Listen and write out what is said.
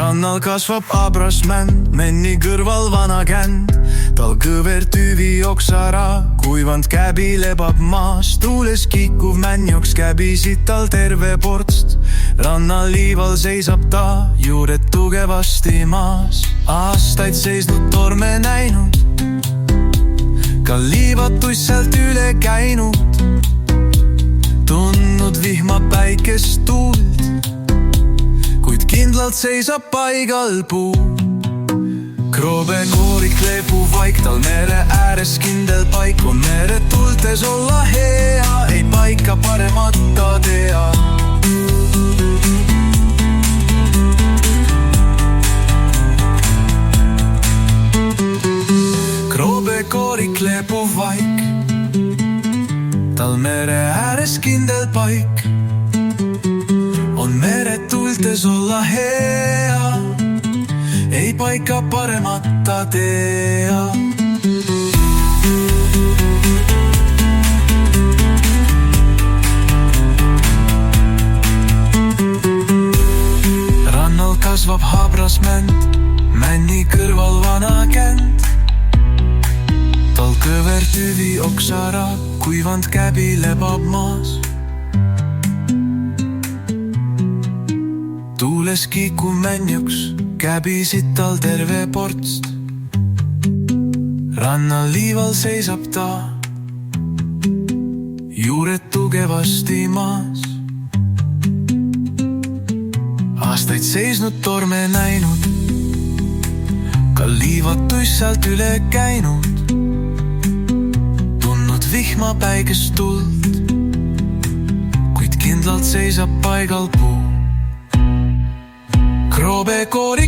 Rannal kasvab abrasmänd, menni kõrval vana känd. Tal kõver tüvi oksara, kuivand käbi lebab maas. Tuules kikuv mänjoks käbisid tal terve portst. Rannal liival seisab ta, juured tugevasti maas. Aastaid seisnud torme näinud, ka liivatus sealt üle käinud. Tundnud vihma päikest tuult, kuid kindlalt seisab paigal puu. Kroobe koorik leebub vaik, tal mere ääres kindel paik. On mere tultes olla hea, ei paika paremat ta tea. Kroobe koorik leebub vaik, tal mere ääres kindel paik. On mere tultes olla hea, ei paika paremat ta tea. Rannal kasvab habrasmänd, männi kõrval vana känd. Tal kõver tüvi oksara, kuivand käbi lebab maas. Tuules kikuv mänjuks, käbisid tal terve portst. Rannal liival seisab ta, juured tugevasti maas. Aastaid seisnud torme näinud, ka liivatus sealt üle käinud. Tundnud vihma päikest tuld, kuid kindlalt seisab paigal puu. Kroobe koorik